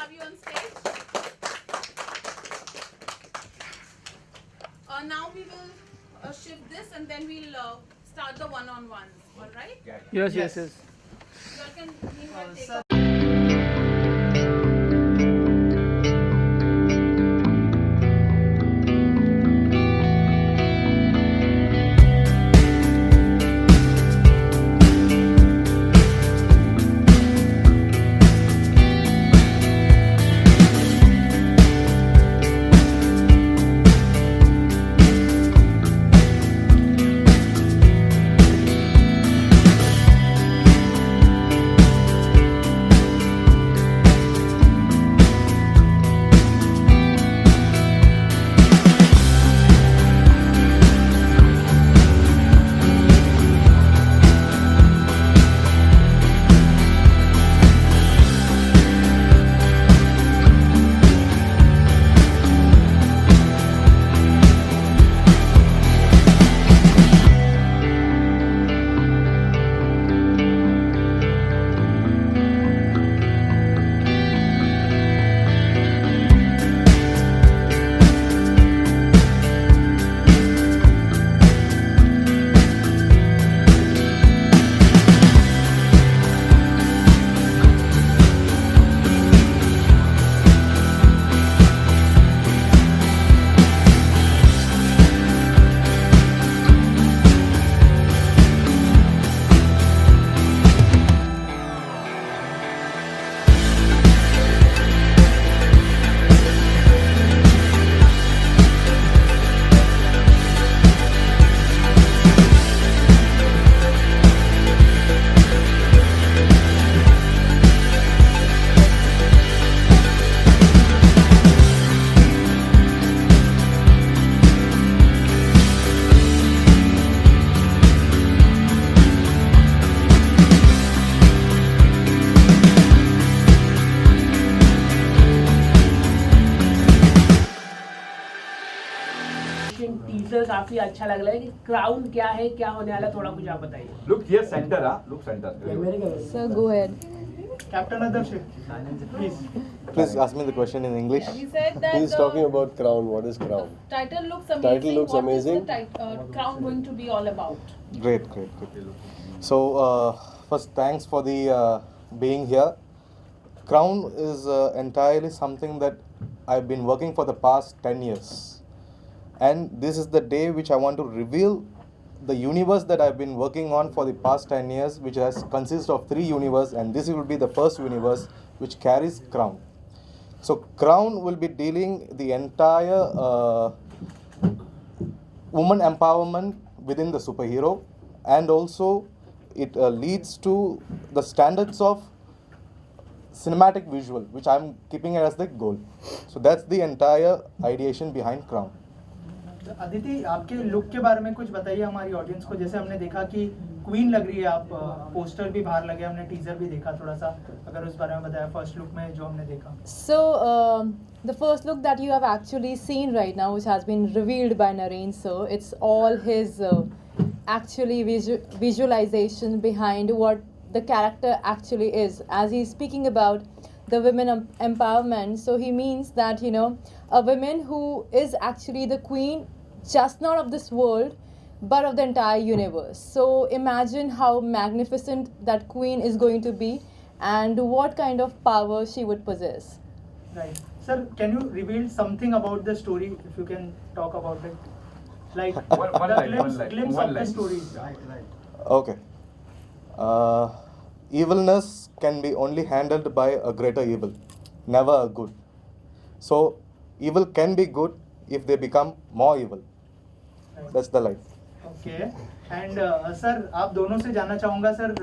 have you on stage. Now we will shift this and then we'll start the one-on-ones. All right? Yes. You all can meanwhile take off. Teaser काफी अच्छा लग रहा है कि crown क्या है, क्या होने वाला, थोड़ा कुछ आप बताइए. Look here, center, Look center. Sir, go ahead. Captain Adarsh, please. Please ask me the question in English. He said that He's talking about Crown. What is Crown? title looks amazing. Title looks amazing. What is the crown going to be all about? Great. So, first, thanks for the being here. Crown is entirely something that I've been working for the past 10 years. And this is the day which I want to reveal the universe that I've been working on for the past 10 years, which has consists of 3 universes, and this will be the first universe which carries Crown. So Crown will be dealing the entire woman empowerment within the superhero, and also it leads to the standards of cinematic visual, which I'm keeping it as the goal. So that's the entire ideation behind Crown. Aditi, आपके look के बारे में कुछ बताइए हमारी audience को. जैसे हमने देखा कि क्वीन लग रही है आप, पोस्टर भी बाहर लगे, हमने टीजर भी देखा. थोड़ा सा अगर उस बारे में बताया फर्स्ट लुक में जो हमने देखा. So, the first look that you have actually seen right now, which has been revealed by Naren sir, it's all his actually visualization behind what the character actually is. As he's speaking about the women empowerment, so he means that, you know, a woman who is actually the queen, just not of this world, but of the entire universe. So imagine how magnificent that queen is going to be and what kind of power she would possess. Right. Sir, can you reveal something about the story, if you can talk about it? Like One glimpse of the story. Okay. Evilness can be only handled by a greater evil, never a good. So evil can be good if they become more evil. That's the life. Okay. And sir, आप दोनों से जानना चाहूँगा sir,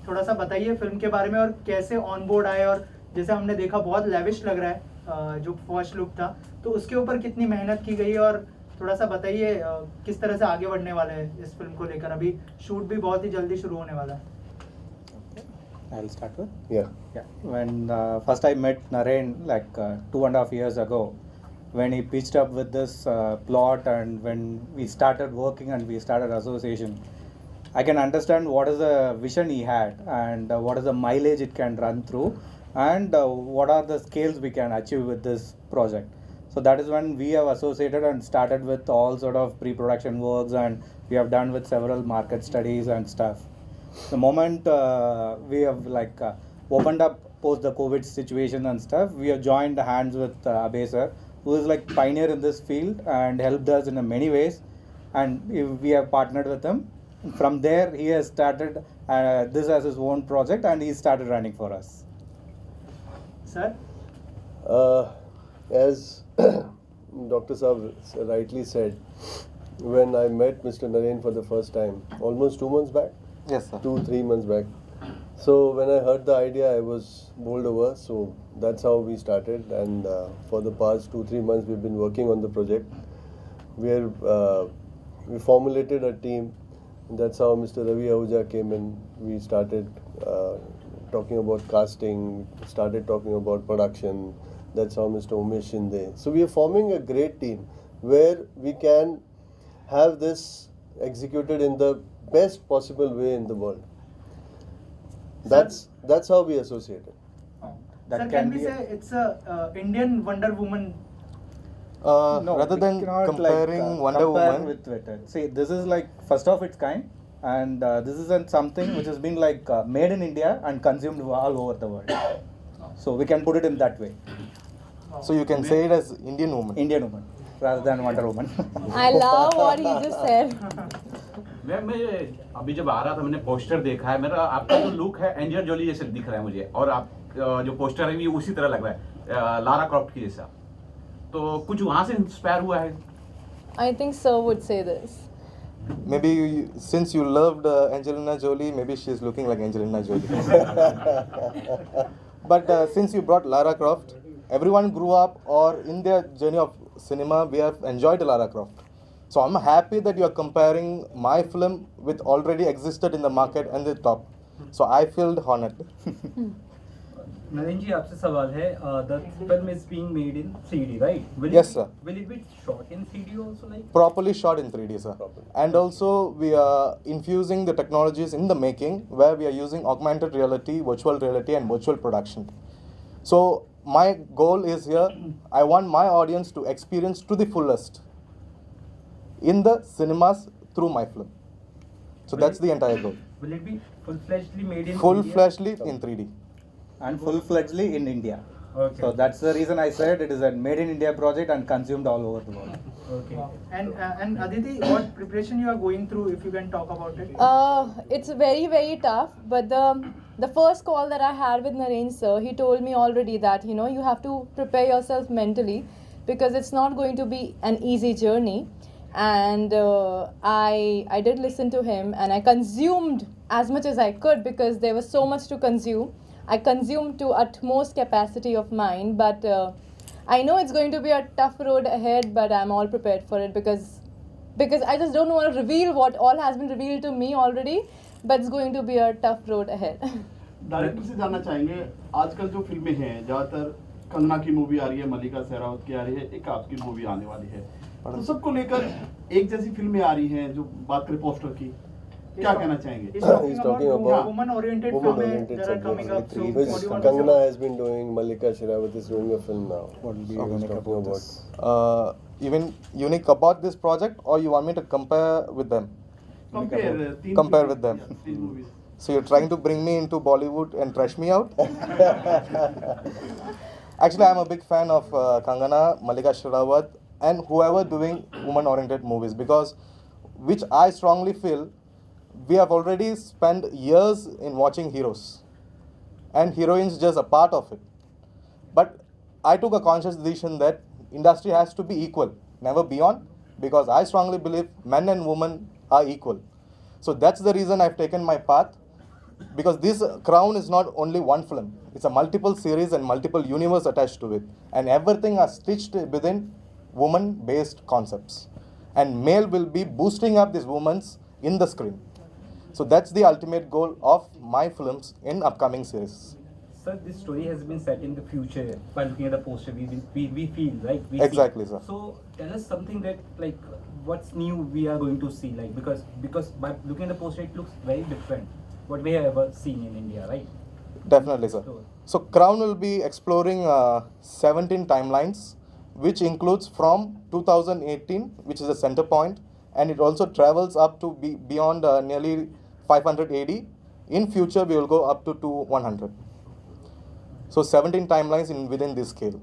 थोड़ा सा बताइए film के बारे में और कैसे ऑन बोर्ड आए. और जैसे हमने देखा बहुत लेविश लग रहा है जो फर्स्ट लुक था, तो उसके ऊपर कितनी मेहनत की गई, और थोड़ा सा बताइए किस तरह से आगे बढ़ने वाले हैं इस फिल्म को लेकर. अभी शूट भी बहुत ही जल्दी शुरू होने वाला है. I'll start with. Yeah. When first I met Naren like 2.5 years ago, when he pitched up with this plot, and when we started working and we started association, I can understand what is the vision he had and what is the mileage it can run through. and what are the scales we can achieve with this project. So that is when we have associated and started with all sort of pre-production works, and we have done with several market studies and stuff. The moment we have opened up post the COVID situation and stuff, we have joined hands with Abhay sir, who is like pioneer in this field and helped us in many ways, and we have partnered with him. From there, he has started this as his own project, and he started running for us. Sir, As Dr. Saab rightly said, when I met Mr. Naren for the first time, almost 2 months back, Yes, sir. 2-3 months back. So when I heard the idea, I was bowled over. So that's how we started, and for the past 2-3 months, we've been working on the project. We formulated a team. That's how Mr. Ravi Ahuja came in. We started talking about casting, started talking about production. That's how Mr. Umesh Shinde. So we are forming a great team where we can have this executed in the best possible way in the world. That's how we associate it. That sir, can can we be say it's a Indian Wonder Woman? No, Rather we than cannot, comparing Wonder compare Woman, with it. See, this is like first of its kind, and this isn't something which has been made in India and consumed all over the world. So we can put it in that way, so you can say it as Indian woman. Indian woman rather than Wonder Woman. I love what he just said. मैं अभी जब आ रहा था मैंने poster देखा है, मेरा आपका जो लुक है एंजेलिना जोली जैसे दिख रहा है मुझे, और आप जो पोस्टर है भी उसी तरह लग रहा है लारा क्रॉफ्ट की जैसा, तो कुछ वहां से इंस्पायर हुआ है? I think sir would say this. Maybe since you loved Angelina Jolie, maybe she's looking like Angelina Jolie. But since you brought Lara Croft, everyone grew up or in their journey of cinema, we have enjoyed Lara Croft. So I'm happy that you are comparing my film with already existed in the market and the top. So I feel honored. Naren जी आपसे सवाल है, the film is being made in 3D, right? Yes, sir. Will it be shot in 3D also, like? Properly shot in 3D, sir. And also we are infusing the technologies in the making where we are using augmented reality, virtual reality and virtual production. So my goal is here, I want my audience to experience to the fullest in the cinemas through my film. So that's the entire goal. Will it be full-fledgedly made in Full-fledgedly in 3D. And full-fledgedly in India. Okay. So that's the reason I said it is a made in India project and consumed all over the world. Okay. And Aditi, what preparation you are going through, if you can talk about it? It's very, very tough. But the first call that I had with Naren sir, he told me already that, you know, you have to prepare yourself mentally because it's not going to be an easy journey. And I did listen to him and I consumed as much as I could because there was so much to consume. I consumed to utmost capacity of mine, but I know it's going to be a tough road ahead, but I'm all prepared for it because I just don't want to reveal what all has been revealed to me already, but it's going to be a tough road ahead. Director से जानना चाहेंगे, आजकल जो फिल्में हैं ज़्यादातर कंगना की movie आ रही है, मल्लिका शेरावत की आ रही है, एक आपकी मूवी आने वाली है, तो सबको लेकर एक जैसी फिल्में आ रही हैं जो बात करें पोस्टर की, क्या कहना चाहेंगे? He's talking about woman-oriented woman-oriented films that are coming up. So which what do you want to say? Kangana has been doing, Mallika Sherawat is doing a film now. What will be So he's unique talking about about this? Even unique about this project, or you want me to compare with them? Compare with them. तीन movies. So you're trying to bring me into Bollywood and trash me out? Actually, I'm a big fan of Kangana, Mallika Sherawat, and whoever doing woman-oriented movies, because which I strongly feel we have already spent years in watching heroes, and heroines just a part of it. But I took a conscious decision that industry has to be equal, never beyond, because I strongly believe men and women are equal. So that's the reason I've taken my path, because this crown is not only one film, it's a multiple series and multiple universe attached to it, and everything are stitched within woman-based concepts, and male will be boosting up these women's in the screen. So that's the ultimate goal of my films in upcoming series. Sir, this story has been set in the future. By looking at the poster, we feel, right? We Exactly, see. sir. So tell us something that, like, what's new we are going to see, like, because by looking at the poster, it looks very different what we have ever seen in India, right? Definitely, sir. explore? So Crown will be exploring 17 timelines, which includes from 2018, which is a center point, and it also travels up to beyond nearly 500 AD. In future, we will go up to 100. So 17 timelines within this scale.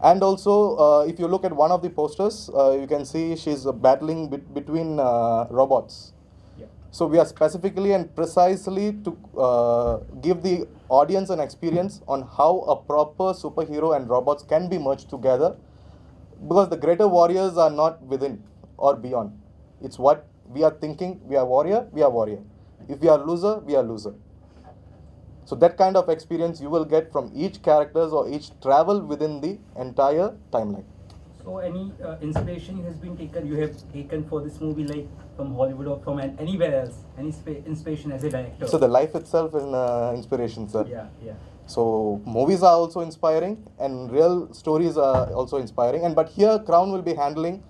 And also, if you look at one of the posters, you can see she's battling between robots. Yeah. So we are specifically and precisely to give the audience an experience on how a proper superhero and robots can be merged together, because the greater warriors are not within or beyond. It's what we are thinking. We are warrior, we are warrior. If we are loser, we are loser. So that kind of experience you will get from each characters or each travel within the entire timeline. So any inspiration has been taken, you have taken for this movie, like from Hollywood or from anywhere else? Any inspiration as a director? So the life itself is inspiration, sir. Yeah, yeah. So movies are also inspiring and real stories are also inspiring. But here Crown will be handling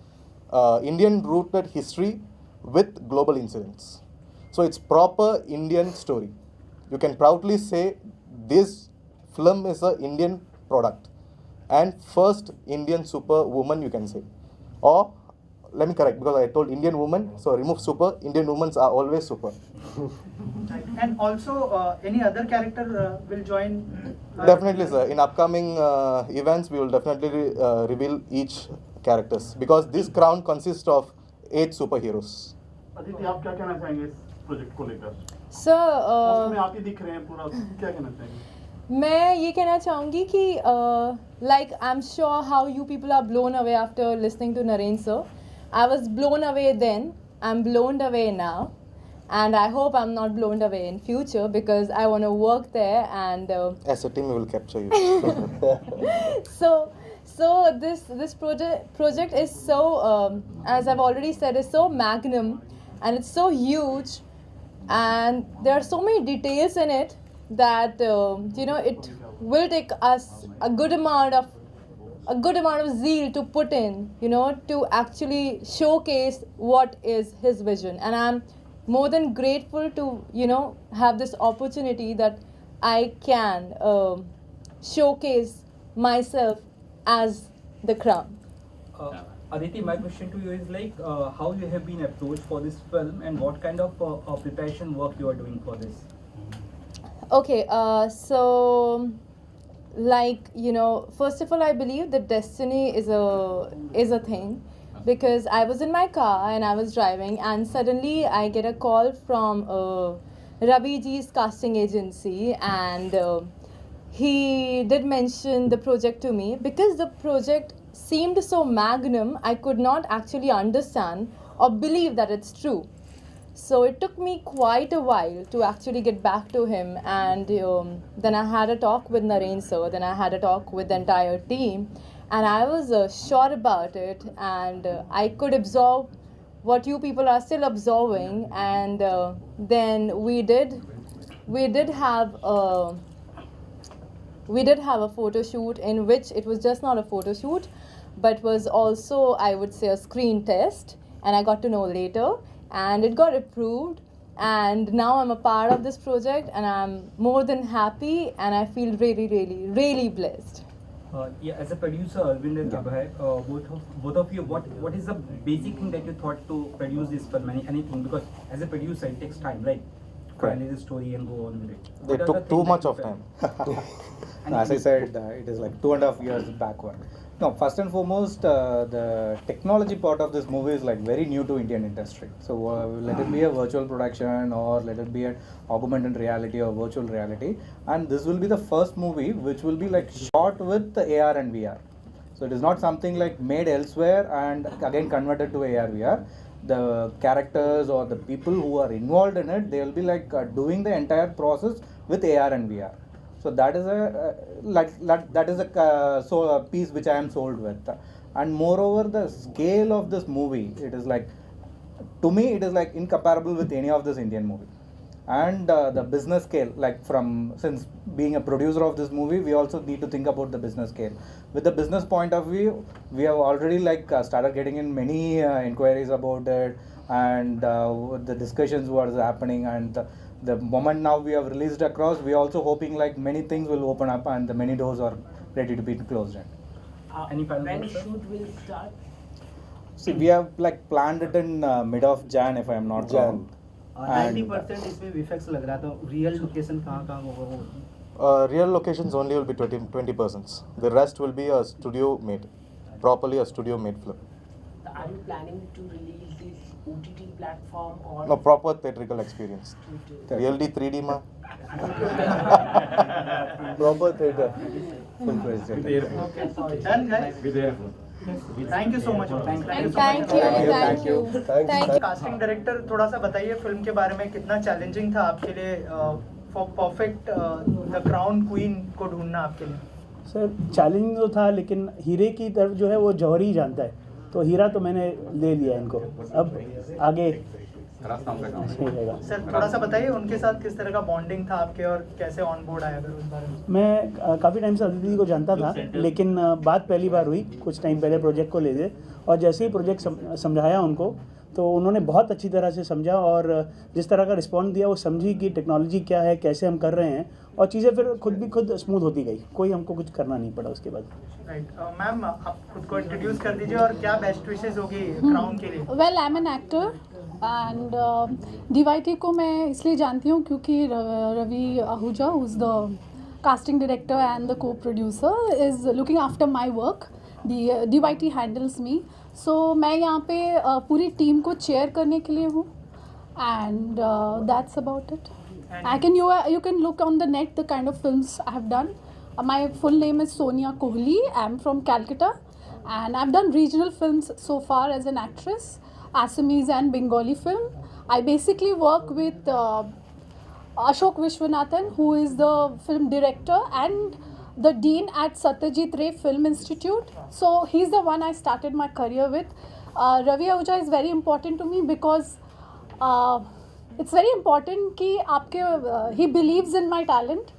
Indian rooted history with global incidents. So it's proper Indian story. You can proudly say this film is an Indian product and first Indian superwoman, you can say. Or let me correct, because I told Indian woman, so remove super. Indian women are always super. And also, any other character will join? Definitely, sir. In upcoming events, we will definitely reveal each characters, because this Crown consists of 8 superheroes. Aditi, आप क्या कहना चाहेंगे इस project को लेकर? Sir, उसमें आप ही दिख रहे हैं पूरा, क्या कहना चाहेंगे? मैं ये कहना चाहूँगी कि like I'm sure how you people are blown away after listening to Naren sir. I was blown away then. I'm blown away now, and I hope I'm not blown away in future, because I want to work there and. As a team, we will capture you. So this project is so as I've already said, is so magnum, and it's so huge, and there are so many details in it that it will take us a good amount of zeal to put in, to actually showcase what is his vision. And I'm more than grateful to have this opportunity that I can showcase myself as the Crown. Aditi, my question to you is like how you have been approached for this film and what kind of preparation work you are doing for this? Okay, so first of all, I believe that destiny is a thing, because I was in my car and I was driving, and suddenly I get a call from Ravi ji's casting agency, and he did mention the project to me. Because the project seemed so magnum, I could not actually understand or believe that it's true. So it took me quite a while to actually get back to him, and then I had a talk with Naren sir, then I had a talk with the entire team, and I was sure about it, and I could absorb what you people are still absorbing, and then we did have a photo shoot, in which it was just not a photo shoot, but was also, I would say, a screen test, and I got to know later. And it got approved, and now I'm a part of this project, and I'm more than happy, and I feel really, really, really blessed. Yeah, as a producer, Arvind and Abhay, both of you, what is the basic thing that you thought to produce this film? Anything, because as a producer, it takes time, right? Finalize the story and go on with it. They took too much of time. As I said, it is like 2.5 years backward. No, first and foremost, the technology part of this movie is like very new to Indian industry. So let it be a virtual production, or let it be an augmented reality or virtual reality, and this will be the first movie which will be like shot with the AR and VR. So it is not something like made elsewhere and again converted to AR VR. The characters or the people who are involved in it, they will be like doing the entire process with AR and VR. So that is a piece which I am sold with, and moreover the scale of this movie, it is like, to me it is like incomparable with any of this Indian movie, and the business scale, like since being a producer of this movie, we also need to think about the business scale. With the business point of view, we have already started getting in many inquiries about it, and the discussions what is happening, and the moment now we have released across, we are also hoping like many things will open up and the many doors are ready to be closed. Any final when words, sir? shoot will start? See, we have like planned it in mid of Jan, if I am not wrong. And 90% इसमें VFX लग रहा था, real location कहाँ होगा वो? Real locations only will be 20%. The rest will be a studio made, properly a studio made film. Are you planning to release this OTT platform or No, proper theatrical experience. Really 3D ma. Proper theatre. Done, guys. Thank you so much. Thank you so much. Thank you. Thanks. Casting director थोड़ा सा बताइए film के बारे में, कितना challenging था आपके लिए for perfect the crown queen को ढूंढना आपके लिए? सर चैलेंजिंग तो था, लेकिन हीरे की तरफ जो है वो जौहरी ही जानता है, तो हीरा तो मैंने ले लिया इनको, अब आगे सही रहेगा। सर थोड़ा सा बताइए उनके साथ किस तरह का बॉन्डिंग था आपके और कैसे ऑन बोर्ड आया, अगर उस बारे में? मैं काफ़ी टाइम से अदिति को जानता था, लेकिन बात पहली बार हुई कुछ टाइम पहले प्रोजेक्ट को ले गए, और जैसे ही प्रोजेक्ट समझाया उनको तो उन्होंने बहुत अच्छी तरह से समझा, और जिस तरह का रिस्पॉन्स दिया वो समझी कि टेक्नोलॉजी क्या है, कैसे हम कर रहे हैं, और चीज़ें फिर खुद स्मूथ होती गई, कोई हमको कुछ करना नहीं पड़ा उसके बाद। राइट मैम, आप खुद को इंट्रोड्यूस कर दीजिए और क्या बेस्ट विशेस होगी क्राउन के लिए? Well I am an actor and DYT को मैं इसलिए जानती हूँ क्योंकि Ravi Ahuja who is the casting director and the co producer is looking after my work. DYT handles me. So मैं यहाँ पे पूरी टीम को चेयर करने के लिए हूँ, and that's about it. You can look on the net the kind of films I have done. My full name is Sonia Kohli. I'm from Calcutta, and I've done regional films so far as an actress, Assamese and Bengali film. I basically work with Ashok Vishwanathan, who is the film director and the dean at Satyajit Ray Film Institute. So he's the one I started my career with. Ravi Ahuja is very important to me because it's very important कि आपके he believes in my talent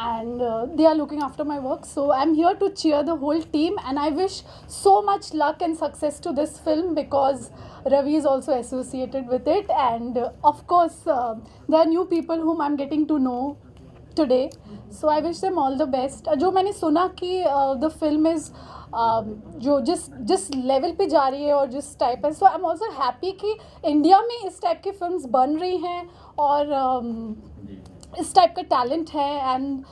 and they are looking after my work. So I'm here to cheer the whole team, and I wish so much luck and success to this film because Ravi is also associated with it, and of course there are new people whom I'm getting to know today. So I wish them all the best. जो मैंने सुना कि the film is जो जिस level पे जा रही है और जिस टाइप है, सो आई एम ऑल्सो हैप्पी कि इंडिया में इस टाइप की फिल्म्स बन रही हैं और इस टाइप का टैलेंट है, and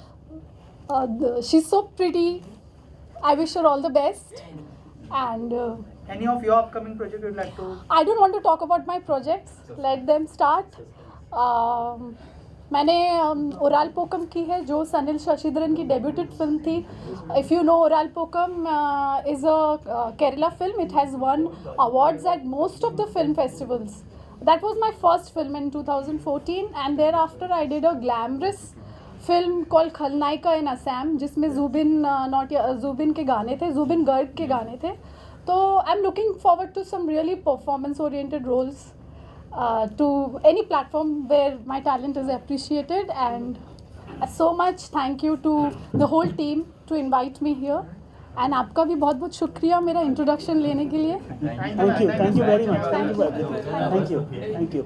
she is so pretty. I wish her all the best. And Any of your upcoming project you'd like to? I don't want to talk about my projects. Let them start. मैंने ओराल पोकम की है जो सनिल शशिधरन की debuted film थी. If you know, Oraal Pokkam is a Kerala film. It has won awards at most of the film festivals. That was my first film in 2014, and thereafter I did a glamorous film called खलनायिका in Assam, जिसमें जुबिन के गाने थे, जुबिन गर्ग के गाने थे. तो I am looking forward to some really performance oriented roles to any platform where my talent is appreciated, and so much thank you to the whole team to invite me here, and आपका भी बहुत बहुत शुक्रिया मेरा introduction लेने के लिए. Thank you very much. Thank you.